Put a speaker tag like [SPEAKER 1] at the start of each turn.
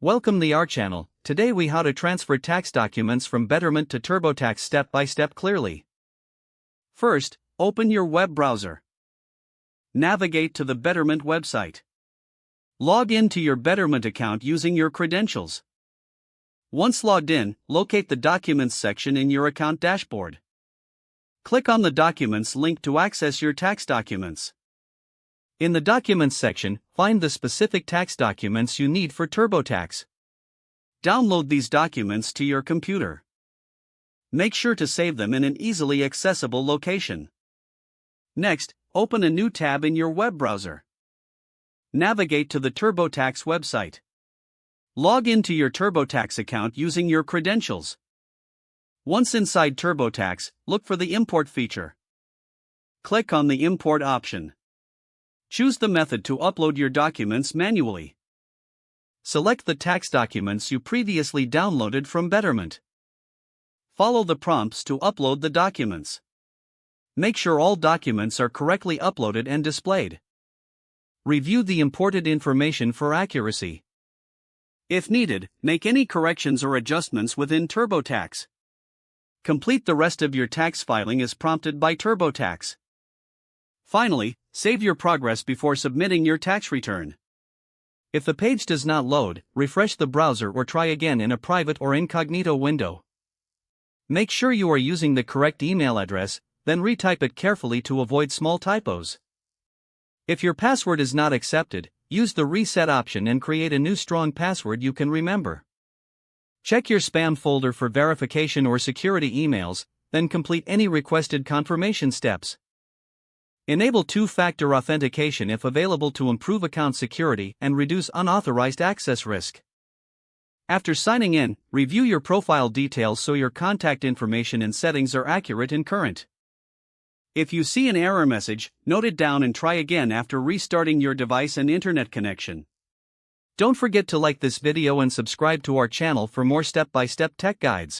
[SPEAKER 1] Welcome to our channel. Today we how to transfer tax documents from Betterment to TurboTax step by step clearly. First, open your web browser. Navigate to the Betterment website. Log in to your Betterment account using your credentials. Once logged in, locate the Documents section in your account dashboard. Click on the Documents link to access your tax documents. In the Documents section, find the specific tax documents you need for TurboTax. Download these documents to your computer. Make sure to save them in an easily accessible location. Next, open a new tab in your web browser. Navigate to the TurboTax website. Log into your TurboTax account using your credentials. Once inside TurboTax, look for the Import feature. Click on the Import option. Choose the method to upload your documents manually. Select the tax documents you previously downloaded from Betterment. Follow the prompts to upload the documents. Make sure all documents are correctly uploaded and displayed. Review the imported information for accuracy. If needed, make any corrections or adjustments within TurboTax. Complete the rest of your tax filing as prompted by TurboTax. Finally, save your progress before submitting your tax return. If the page does not load, refresh the browser or try again in a private or incognito window. Make sure you are using the correct email address, then retype it carefully to avoid small typos. If your password is not accepted, use the reset option and create a new strong password you can remember. Check your spam folder for verification or security emails, then complete any requested confirmation steps. Enable two-factor authentication if available to improve account security and reduce unauthorized access risk. After signing in, review your profile details so your contact information and settings are accurate and current. If you see an error message, note it down and try again after restarting your device and internet connection. Don't forget to like this video and subscribe to our channel for more step-by-step tech guides.